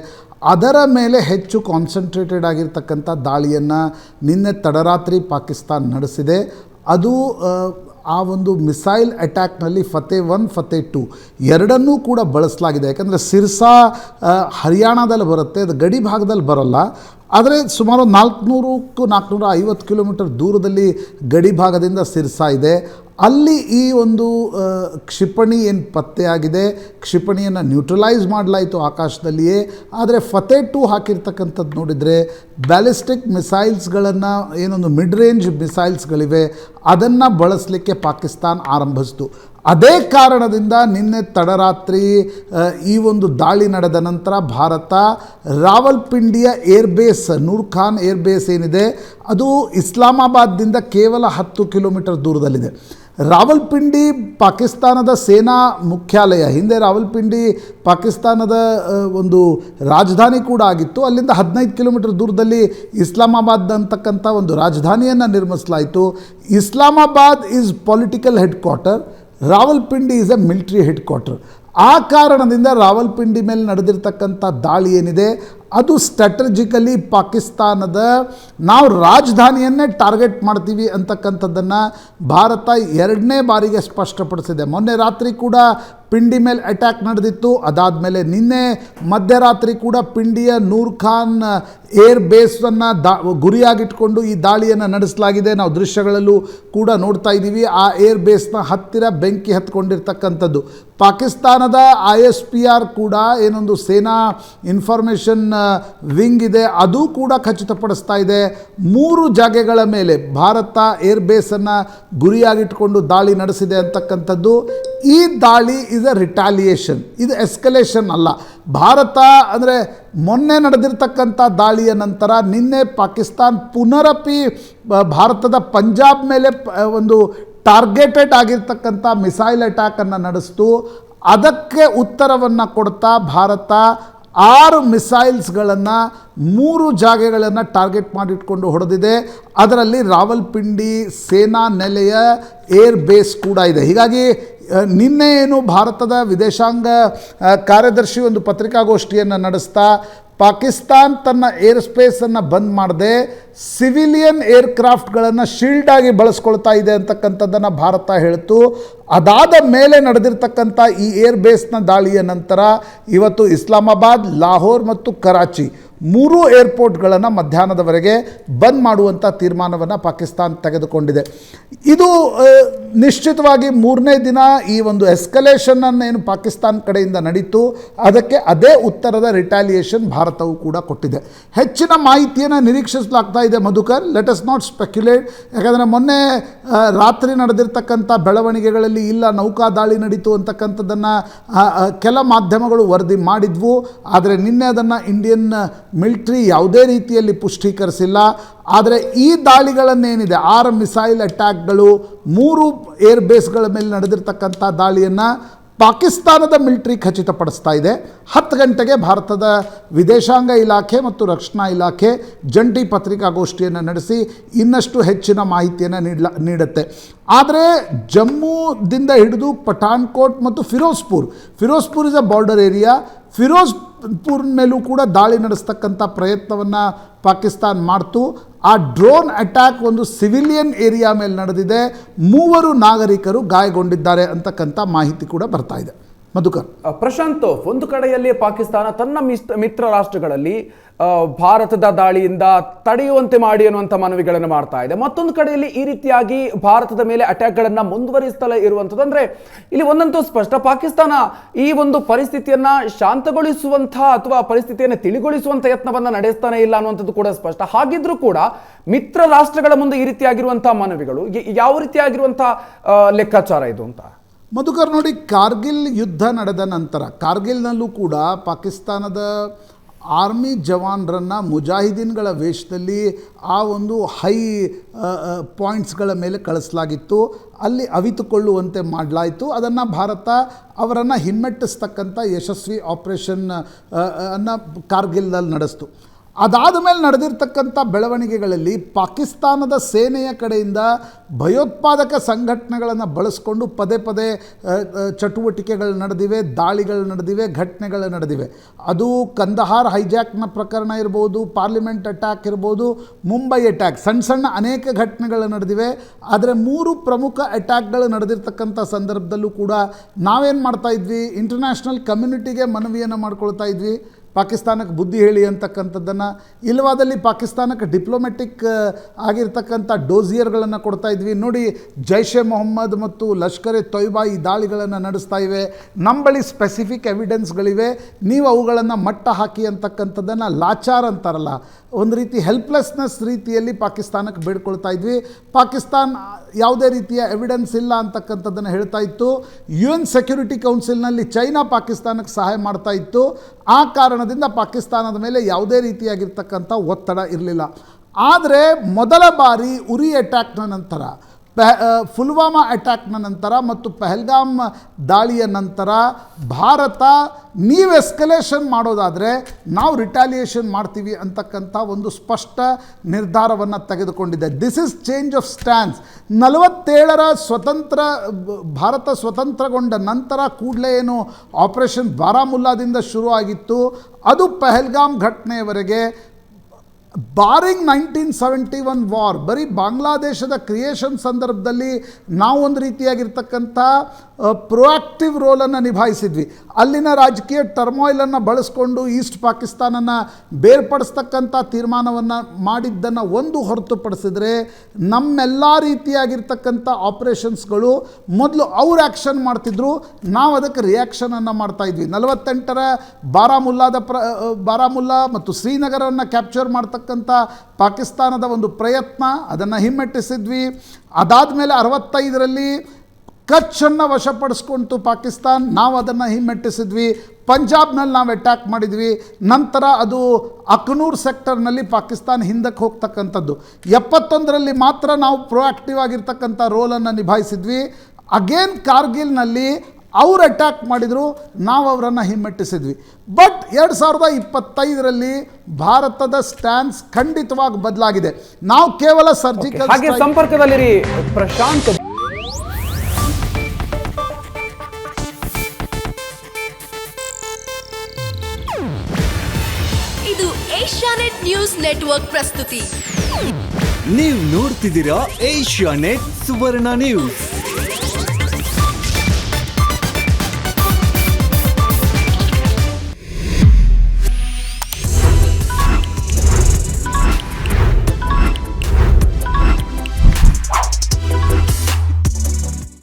ಅದರ ಮೇಲೆ ಹೆಚ್ಚು ಕಾನ್ಸಂಟ್ರೇಟೆಡ್ ಆಗಿರ್ತಕ್ಕಂಥ ದಾಳಿಯನ್ನು ನಿನ್ನೆ ತಡರಾತ್ರಿ ಪಾಕಿಸ್ತಾನ ನಡೆಸಿದೆ. ಅದು ಆ ಒಂದು ಮಿಸೈಲ್ ಅಟ್ಯಾಕ್ನಲ್ಲಿ ಫತೇಹ್ 1 ಫತೇಹ್ 2 ಎರಡನ್ನೂ ಕೂಡ ಬಳಸಲಾಗಿದೆ. ಯಾಕಂದರೆ ಸಿರ್ಸಾ ಹರಿಯಾಣದಲ್ಲಿ ಬರುತ್ತೆ, ಅದು ಗಡಿ ಭಾಗದಲ್ಲಿ ಬರೋಲ್ಲ. ಆದರೆ ಸುಮಾರು 400-450 ಕಿಲೋಮೀಟರ್ ದೂರದಲ್ಲಿ ಗಡಿ ಭಾಗದಿಂದ ಸಿರ್ಸಾ ಇದೆ. ಅಲ್ಲಿ ಈ ಒಂದು ಕ್ಷಿಪಣಿ ಏನು ಪತ್ತೆಯಾಗಿದೆ, ಕ್ಷಿಪಣಿಯನ್ನು ನ್ಯೂಟ್ರಲೈಸ್ ಮಾಡಲಾಯಿತು ಆಕಾಶದಲ್ಲಿಯೇ. ಆದರೆ ಫತೇಹ್ 2 ಹಾಕಿರ್ತಕ್ಕಂಥದ್ದು ನೋಡಿದರೆ ಬ್ಯಾಲಿಸ್ಟಿಕ್ ಮಿಸೈಲ್ಸ್ಗಳನ್ನು, ಏನೊಂದು ಮಿಡ್ ರೇಂಜ್ ಮಿಸೈಲ್ಸ್ಗಳಿವೆ, ಅದನ್ನು ಬಳಸಲಿಕ್ಕೆ ಪಾಕಿಸ್ತಾನ ಆರಂಭಿಸಿತು. ಅದೇ ಕಾರಣದಿಂದ ನಿನ್ನೆ ತಡರಾತ್ರಿ ಈ ಒಂದು ದಾಳಿ ನಡೆದ ನಂತರ ಭಾರತ ರಾವಲ್ಪಿಂಡಿಯ ಏರ್ಬೇಸ್, ನೂರ್ ಖಾನ್ ಏರ್ಬೇಸ್ ಏನಿದೆ ಅದು ಇಸ್ಲಾಮಾಬಾದ್ದಿಂದ ಕೇವಲ 10 ಕಿಲೋಮೀಟರ್ ದೂರದಲ್ಲಿದೆ. ರಾವಲ್ಪಿಂಡಿ ಪಾಕಿಸ್ತಾನದ ಸೇನಾ ಮುಖ್ಯಾಲಯ, ಹಿಂದೆ ರಾವಲ್ಪಿಂಡಿ ಪಾಕಿಸ್ತಾನದ ಒಂದು ರಾಜಧಾನಿ ಕೂಡ ಆಗಿತ್ತು. ಅಲ್ಲಿಂದ 15 ಕಿಲೋಮೀಟರ್ ದೂರದಲ್ಲಿ ಇಸ್ಲಾಮಾಬಾದ್ ಅಂತಕ್ಕಂಥ ಒಂದು ರಾಜಧಾನಿಯನ್ನು ನಿರ್ಮಿಸಲಾಯಿತು. Islamabad is political head quarter, Rawalpindi is A military head quarter. ಆ ಕಾರಣದಿಂದ ರಾವಲ್ಪಿಂಡಿ ಮೇಲೆ ನಡೆದಿರ್ತಕ್ಕಂಥ ದಾಳಿ ಏನಿದೆ ಅದು ಸ್ಟ್ರಾಟಜಿಕಲಿ ಪಾಕಿಸ್ತಾನದ, ನಾವು ರಾಜಧಾನಿಯನ್ನೇ ಟಾರ್ಗೆಟ್ ಮಾಡ್ತೀವಿ ಅಂತಕ್ಕಂಥದ್ದನ್ನು ಭಾರತ 2ನೇ ಬಾರಿಗೆ ಸ್ಪಷ್ಟಪಡಿಸಿದೆ. ಮೊನ್ನೆ ರಾತ್ರಿ ಕೂಡ ಪಿಂಡಿ ಮೇಲೆ ಅಟ್ಯಾಕ್ ನಡೆದಿತ್ತು. ಅದಾದಮೇಲೆ ನಿನ್ನೆ ಮಧ್ಯರಾತ್ರಿ ಕೂಡ ಪಿಂಡಿಯ ನೂರ್ ಖಾನ್ ಏರ್ ಬೇಸನ್ನು ಗುರಿಯಾಗಿಟ್ಕೊಂಡು ಈ ದಾಳಿಯನ್ನು ನಡೆಸಲಾಗಿದೆ. ನಾವು ದೃಶ್ಯಗಳಲ್ಲೂ ಕೂಡ ನೋಡ್ತಾ ಇದ್ದೀವಿ. ಆ ಏರ್ ಬೇಸ್ನ ಹತ್ತಿರ ಬೆಂಕಿ ಹತ್ಕೊಂಡಿರ್ತಕ್ಕಂಥದ್ದು. ಪಾಕಿಸ್ತಾನದ ISPR ಕೂಡ ಏನೊಂದು ಸೇನಾ ಇನ್ಫಾರ್ಮೇಷನ್ ವಿಂಗ್ ಇದೆ ಅದು ಕೂಡ ಖಚಿತಪಡಿಸ್ತಾ ಇದೆ. 3 ಜಾಗೆಗಳ ಮೇಲೆ ಭಾರತ ಏರ್ಬೇಸನ್ನು ಗುರಿಯಾಗಿಟ್ಕೊಂಡು ದಾಳಿ ನಡೆಸಿದೆ ಅಂತಕ್ಕಂಥದ್ದು. ಈ ದಾಳಿ ಇಸ್ ಅ ರಿಟಾಲಿಯೇಷನ್, ಇದು ಎಸ್ಕಲೇಷನ್ ಅಲ್ಲ. ಭಾರತ ಅಂದರೆ ಮೊನ್ನೆ ನಡೆದಿರ್ತಕ್ಕಂಥ ದಾಳಿಯ ನಂತರ ನಿನ್ನೆ ಪಾಕಿಸ್ತಾನ್ ಪುನರಪಿ ಭಾರತದ ಪಂಜಾಬ್ ಮೇಲೆ ಒಂದು ಟಾರ್ಗೆಟೆಡ್ ಆಗಿರ್ತಕ್ಕಂಥ ಮಿಸೈಲ್ ಅಟ್ಯಾಕನ್ನು ನಡೆಸಿತು. ಅದಕ್ಕೆ ಉತ್ತರವನ್ನು ಕೊಡ್ತಾ ಭಾರತ 6 ಮಿಸೈಲ್ಸ್ಗಳನ್ನು 3 ಜಾಗೆಗಳನ್ನು ಟಾರ್ಗೆಟ್ ಮಾಡಿಟ್ಕೊಂಡು ಹೊಡೆದಿದೆ. ಅದರಲ್ಲಿ ರಾವಲ್ಪಿಂಡಿ ಸೇನಾ ನೆಲೆಯ ಏರ್ ಬೇಸ್ ಕೂಡ ಇದೆ. ಹೀಗಾಗಿ ನಿನ್ನೆ ಏನು ಭಾರತದ ವಿದೇಶಾಂಗ ಕಾರ್ಯದರ್ಶಿ ಒಂದು ಪತ್ರಿಕಾಗೋಷ್ಠಿಯನ್ನು ನಡೆಸ್ತಾ ಪಾಕಿಸ್ತಾನ್ ತನ್ನ ಏರ್ ಸ್ಪೇಸನ್ನು ಬಂದ್ ಮಾಡದೆ ಸಿವಿಲಿಯನ್ ಏರ್ಕ್ರಾಫ್ಟ್ಗಳನ್ನು ಶೀಲ್ಡಾಗಿ ಬಳಸ್ಕೊಳ್ತಾ ಇದೆ ಅಂತಕ್ಕಂಥದ್ದನ್ನು ಭಾರತ ಹೇಳ್ತು. ಅದಾದ ಮೇಲೆ ನಡೆದಿರ್ತಕ್ಕಂಥ ಈ ಏರ್ ಬೇಸ್ನ ದಾಳಿಯ ನಂತರ ಇವತ್ತು ಇಸ್ಲಾಮಾಬಾದ್, ಲಾಹೋರ್ ಮತ್ತು ಕರಾಚಿ 3 ಏರ್ಪೋರ್ಟ್ಗಳನ್ನು ಮಧ್ಯಾಹ್ನದವರೆಗೆ ಬಂದ್ ಮಾಡುವಂಥ ತೀರ್ಮಾನವನ್ನು ಪಾಕಿಸ್ತಾನ್ ತೆಗೆದುಕೊಂಡಿದೆ. ಇದು ನಿಶ್ಚಿತವಾಗಿ 3ನೇ ದಿನ ಈ ಒಂದು ಎಸ್ಕಲೇಷನನ್ನು ಏನು ಪಾಕಿಸ್ತಾನ್ ಕಡೆಯಿಂದ ನಡೀತು ಅದಕ್ಕೆ ಅದೇ ಉತ್ತರದ ರಿಟಾಲಿಯೇಷನ್ ಭಾರತವು ಕೂಡ ಕೊಟ್ಟಿದೆ. ಹೆಚ್ಚಿನ ಮಾಹಿತಿಯನ್ನು ನಿರೀಕ್ಷಿಸಲಾಗ್ತಾ ಇದೆ Madhukar. Let us not speculate. ಯಾಕಂದರೆ ಮೊನ್ನೆ ರಾತ್ರಿ ನಡೆದಿರ್ತಕ್ಕಂಥ ಬೆಳವಣಿಗೆಗಳಲ್ಲಿ ಇಲ್ಲ ನೌಕಾ ದಾಳಿ ನಡೀತು ಅಂತಕ್ಕಂಥದ್ದನ್ನು ಕೆಲ ಮಾಧ್ಯಮಗಳು ವರದಿ ಮಾಡಿದ್ವು. ಆದರೆ ನಿನ್ನೆ ಅದನ್ನು ಇಂಡಿಯನ್ ಮಿಲಿಟ್ರಿ ಯಾವುದೇ ರೀತಿಯಲ್ಲಿ ಪುಷ್ಟೀಕರಿಸಿಲ್ಲ. ಆದರೆ ಈ ದಾಳಿಗಳನ್ನೇನಿದೆ 6 ಮಿಸೈಲ್ ಅಟ್ಯಾಕ್ಗಳು 3 ಏರ್ ಬೇಸ್ಗಳ ಮೇಲೆ ನಡೆದಿರ್ತಕ್ಕಂಥ ದಾಳಿಯನ್ನು ಪಾಕಿಸ್ತಾನದ ಮಿಲಿಟ್ರಿ ಖಚಿತಪಡಿಸ್ತಾ ಇದೆ. 10 ಗಂಟೆಗೆ ಭಾರತದ ವಿದೇಶಾಂಗ ಇಲಾಖೆ ಮತ್ತು ರಕ್ಷಣಾ ಇಲಾಖೆ ಜಂಟಿ ಪತ್ರಿಕಾಗೋಷ್ಠಿಯನ್ನು ನಡೆಸಿ ಇನ್ನಷ್ಟು ಹೆಚ್ಚಿನ ಮಾಹಿತಿಯನ್ನು ನೀಡುತ್ತೆ. ಆದರೆ ಜಮ್ಮುದಿಂದ ಹಿಡಿದು ಪಠಾನ್ಕೋಟ್ ಮತ್ತು Firozpur is a border area. Firozpur ಮೇಲೂ ಕೂಡ ದಾಳಿ ನಡೆಸ್ತಕ್ಕಂಥ ಪ್ರಯತ್ನವನ್ನು ಪಾಕಿಸ್ತಾನ್ ಮಾಡ್ತು. ಆ ಡ್ರೋನ್ ಅಟ್ಯಾಕ್ ಒಂದು ಸಿವಿಲಿಯನ್ ಏರಿಯಾ ಮೇಲೆ ನಡೆದಿದೆ. 3 ನಾಗರಿಕರು ಗಾಯಗೊಂಡಿದ್ದಾರೆ ಅಂತಕ್ಕಂಥ ಮಾಹಿತಿ ಕೂಡ ಬರ್ತಾ ಇದೆ. ಮಧುಕರ್, ಪ್ರಶಾಂತ್, ಒಂದು ಕಡೆಯಲ್ಲಿ ಪಾಕಿಸ್ತಾನ ತನ್ನ ಮಿತ್ರ ರಾಷ್ಟ್ರಗಳಲ್ಲಿ ಭಾರತದ ದಾಳಿಯಿಂದ ತಡೆಯುವಂತೆ ಮಾಡಿ ಅನ್ನುವಂಥ ಮನವಿಗಳನ್ನು ಮಾಡ್ತಾ ಇದೆ. ಮತ್ತೊಂದು ಕಡೆಯಲ್ಲಿ ಈ ರೀತಿಯಾಗಿ ಭಾರತದ ಮೇಲೆ ಅಟ್ಯಾಕ್ಗಳನ್ನು ಮುಂದುವರಿಸ್ತಲೇ ಇರುವಂಥದ್ದು. ಅಂದರೆ ಇಲ್ಲಿ ಒಂದಂತೂ ಸ್ಪಷ್ಟ, ಪಾಕಿಸ್ತಾನ ಈ ಒಂದು ಪರಿಸ್ಥಿತಿಯನ್ನು ಶಾಂತಗೊಳಿಸುವಂಥ ಅಥವಾ ಪರಿಸ್ಥಿತಿಯನ್ನು ತಿಳಿಗೊಳಿಸುವಂಥ ಯತ್ನವನ್ನು ನಡೆಸ್ತಾನೆ ಇಲ್ಲ ಅನ್ನುವಂಥದ್ದು ಕೂಡ ಸ್ಪಷ್ಟ. ಹಾಗಿದ್ರೂ ಕೂಡ ಮಿತ್ರ ರಾಷ್ಟ್ರಗಳ ಮುಂದೆ ಈ ರೀತಿಯಾಗಿರುವಂಥ ಮನವಿಗಳು ಯಾವ ರೀತಿಯಾಗಿರುವಂಥ ಲೆಕ್ಕಾಚಾರ ಇದು ಅಂತ? ಮಧುಕರ್ ನೋಡಿ, ಕಾರ್ಗಿಲ್ ಯುದ್ಧ ನಡೆದ ನಂತರ ಕಾರ್ಗಿಲ್ನಲ್ಲೂ ಕೂಡ ಪಾಕಿಸ್ತಾನದ ಆರ್ಮಿ ಜವಾನರನ್ನು ಮುಜಾಹಿದೀನ್ಗಳ ವೇಷದಲ್ಲಿ ಆ ಒಂದು ಹೈ ಪಾಯಿಂಟ್ಸ್ಗಳ ಮೇಲೆ ಕಳಿಸಲಾಗಿತ್ತು. ಅಲ್ಲಿ ಅವಿತುಕೊಳ್ಳುವಂತೆ ಮಾಡಲಾಯಿತು. ಅದನ್ನು ಭಾರತ ಅವರನ್ನು ಹಿಮ್ಮೆಟ್ಟಿಸ್ತಕ್ಕಂಥ ಯಶಸ್ವಿ ಆಪರೇಷನ್ ಅನ್ನು ಕಾರ್ಗಿಲ್ನಲ್ಲಿ ನಡೆಸ್ತು. ಅದಾದ ಮೇಲೆ ನಡೆದಿರ್ತಕ್ಕಂಥ ಬೆಳವಣಿಗೆಗಳಲ್ಲಿ ಪಾಕಿಸ್ತಾನದ ಸೇನೆಯ ಕಡೆಯಿಂದ ಭಯೋತ್ಪಾದಕ ಸಂಘಟನೆಗಳನ್ನು ಬಳಸ್ಕೊಂಡು ಪದೇ ಪದೇ ಚಟುವಟಿಕೆಗಳು ನಡೆದಿವೆ, ದಾಳಿಗಳು ನಡೆದಿವೆ, ಘಟನೆಗಳು ನಡೆದಿವೆ. ಅದು ಕಂದಹಾರ್ ಹೈಜಾಕ್ನ ಪ್ರಕರಣ ಇರ್ಬೋದು, ಪಾರ್ಲಿಮೆಂಟ್ ಅಟ್ಯಾಕ್ ಇರ್ಬೋದು, ಮುಂಬೈ ಅಟ್ಯಾಕ್, ಸಣ್ಣ ಅನೇಕ ಘಟನೆಗಳು ನಡೆದಿವೆ. ಆದರೆ 3 ಪ್ರಮುಖ ಅಟ್ಯಾಕ್ಗಳು ನಡೆದಿರ್ತಕ್ಕಂಥ ಸಂದರ್ಭದಲ್ಲೂ ಕೂಡ ನಾವೇನು ಮಾಡ್ತಾ ಇದ್ವಿ, ಇಂಟರ್ನ್ಯಾಷನಲ್ ಕಮ್ಯುನಿಟಿಗೆ ಮನವಿಯನ್ನು ಮಾಡ್ಕೊಳ್ತಾ ಇದ್ವಿ ಪಾಕಿಸ್ತಾನಕ್ಕೆ ಬುದ್ಧಿ ಹೇಳಿ ಅಂತಕ್ಕಂಥದ್ದನ್ನು. ಇಲ್ಲವಾದಲ್ಲಿ ಪಾಕಿಸ್ತಾನಕ್ಕೆ ಡಿಪ್ಲೊಮೆಟಿಕ್ ಆಗಿರ್ತಕ್ಕಂಥ ಡೋಸಿಯರ್ಗಳನ್ನು ಕೊಡ್ತಾ ಇದ್ವಿ. ನೋಡಿ, ಜೈಷ್ ಎ ಮೊಹಮ್ಮದ್ ಮತ್ತು ಲಷ್ಕರ್ ಎ ತೊಯ್ಬಾ ಈ ದಾಳಿಗಳನ್ನು ನಡೆಸ್ತಾ ಇವೆ, ನಮ್ಮ ಬಳಿ ಸ್ಪೆಸಿಫಿಕ್ ಎವಿಡೆನ್ಸ್ಗಳಿವೆ, ನೀವು ಅವುಗಳನ್ನು ಮಟ್ಟ ಹಾಕಿ ಅಂತಕ್ಕಂಥದ್ದನ್ನು ಲಾಚಾರ್ ಅಂತಾರಲ್ಲ, ಒಂದು ರೀತಿ ಹೆಲ್ಪ್ಲೆಸ್ನೆಸ್ ರೀತಿಯಲ್ಲಿ ಪಾಕಿಸ್ತಾನಕ್ಕೆ ಬೇಡ್ಕೊಳ್ತಾ ಇದ್ವಿ. ಪಾಕಿಸ್ತಾನ ಯಾವುದೇ ರೀತಿಯ ಎವಿಡೆನ್ಸ್ ಇಲ್ಲ ಅಂತಕ್ಕಂಥದ್ದನ್ನು ಹೇಳ್ತಾ ಇತ್ತು. UN ಸೆಕ್ಯೂರಿಟಿ ಕೌನ್ಸಿಲ್ನಲ್ಲಿ ಚೈನಾ ಪಾಕಿಸ್ತಾನಕ್ಕೆ ಸಹಾಯ ಮಾಡ್ತಾ ಇತ್ತು. ಆ ಕಾರಣದಿಂದ ಪಾಕಿಸ್ತಾನದ ಮೇಲೆ ಯಾವುದೇ ರೀತಿಯಾಗಿರ್ತಕ್ಕಂಥ ಒತ್ತಡ ಇರಲಿಲ್ಲ. ಆದರೆ ಮೊದಲ ಬಾರಿ ಉರಿ ಅಟ್ಯಾಕ್ನ ನಂತರ, ಪುಲ್ವಾಮಾ ಅಟ್ಯಾಕ್ನ ನಂತರ ಮತ್ತು ಪಹಲ್ಗಾಮ್ ದಾಳಿಯ ನಂತರ ಭಾರತ ನೀವು ಎಸ್ಕಲೇಷನ್ ಮಾಡೋದಾದರೆ ನಾವು ರಿಟಾಲಿಯೇಷನ್ ಮಾಡ್ತೀವಿ ಅಂತಕ್ಕಂಥ ಒಂದು ಸ್ಪಷ್ಟ ನಿರ್ಧಾರವನ್ನು ತೆಗೆದುಕೊಂಡಿದೆ. This is change of stance. 47ರ ಭಾರತ ಸ್ವತಂತ್ರಗೊಂಡ ನಂತರ ಕೂಡಲೇ ಏನು ಆಪರೇಷನ್ ಬಾರಾಮುಲ್ಲಾದಿಂದ ಶುರುವಾಗಿತ್ತು, ಅದು ಪಹಲ್ಗಾಮ್ ಘಟನೆಯವರೆಗೆ ಬಾರಿಂಗ್ 1971 ವಾರ್, ಬರೀ ಬಾಂಗ್ಲಾದೇಶದ ಕ್ರಿಯೇಷನ್ ಸಂದರ್ಭದಲ್ಲಿ ನಾವು ಒಂದು ರೀತಿಯಾಗಿರ್ತಕ್ಕಂಥ ಪ್ರೊಆಕ್ಟಿವ್ ರೋಲನ್ನು ನಿಭಾಯಿಸಿದ್ವಿ. ಅಲ್ಲಿನ ರಾಜಕೀಯ ಟರ್ಮಾಯಿಲನ್ನು ಬಳಸ್ಕೊಂಡು ಈಸ್ಟ್ ಪಾಕಿಸ್ತಾನನ ಬೇರ್ಪಡಿಸ್ತಕ್ಕಂಥ ತೀರ್ಮಾನವನ್ನು ಮಾಡಿದ್ದನ್ನು ಒಂದು ಹೊರತುಪಡಿಸಿದರೆ ನಮ್ಮೆಲ್ಲ ರೀತಿಯಾಗಿರ್ತಕ್ಕಂಥ ಆಪರೇಷನ್ಸ್ಗಳು ಮೊದಲು ಅವ್ರು ಆ್ಯಕ್ಷನ್ ಮಾಡ್ತಿದ್ರು, ನಾವು ಅದಕ್ಕೆ ರಿಯಾಕ್ಷನನ್ನು ಮಾಡ್ತಾಯಿದ್ವಿ. 48ರ ಬಾರಾಮುಲ್ಲಾ ಮತ್ತು ಶ್ರೀನಗರವನ್ನು ಕ್ಯಾಪ್ಚರ್ ಮಾಡ್ತಕ್ಕಂಥ ಪಾಕಿಸ್ತಾನದ ಒಂದು ಪ್ರಯತ್ನ, ಅದನ್ನು ಹಿಮ್ಮೆಟ್ಟಿಸಿದ್ವಿ. ಅದಾದಮೇಲೆ 65ರಲ್ಲಿ ಕಚ್ಚನ್ನು ವಶಪಡಿಸ್ಕೊಂತು ಪಾಕಿಸ್ತಾನ್, ನಾವು ಅದನ್ನು ಹಿಮ್ಮೆಟ್ಟಿಸಿದ್ವಿ. ಪಂಜಾಬ್ನಲ್ಲಿ ನಾವು ಅಟ್ಯಾಕ್ ಮಾಡಿದ್ವಿ. ನಂತರ ಅದು ಅಕ್ನೂರ್ ಸೆಕ್ಟರ್ನಲ್ಲಿ ಪಾಕಿಸ್ತಾನ ಹಿಂದಕ್ಕೆ ಹೋಗ್ತಕ್ಕಂಥದ್ದು. 71ರಲ್ಲಿ ಮಾತ್ರ ನಾವು ಪ್ರೊಆಕ್ಟಿವ್ ಆಗಿರ್ತಕ್ಕಂಥ ರೋಲನ್ನು ನಿಭಾಯಿಸಿದ್ವಿ. ಅಗೇನ್ ಕಾರ್ಗಿಲ್ನಲ್ಲಿ ಅವರು ಅಟ್ಯಾಕ್ ಮಾಡಿದರು, ನಾವು ಅವರನ್ನು ಹಿಮ್ಮೆಟ್ಟಿಸಿದ್ವಿ. ಬಟ್ 2025ರಲ್ಲಿ ಭಾರತದ ಸ್ಟ್ಯಾನ್ಸ್ ಖಂಡಿತವಾಗಿ ಬದಲಾಗಿದೆ. ನಾವು ಕೇವಲ ಸರ್ಜಿಕಲ್ ಹಾಗೆ ಸಂಪರ್ಕದಲ್ಲಿರಿ ಪ್ರಶಾಂತ್. ಇದು ಏಷ್ಯಾನೆಟ್ ನ್ಯೂಸ್ ನೆಟ್ವರ್ಕ್ ಪ್ರಸ್ತುತಿ. ನೀವು ನೋಡ್ತಿದ್ದೀರಾ ಏಷ್ಯಾನೆಟ್ ಸುವರ್ಣ ನ್ಯೂಸ್.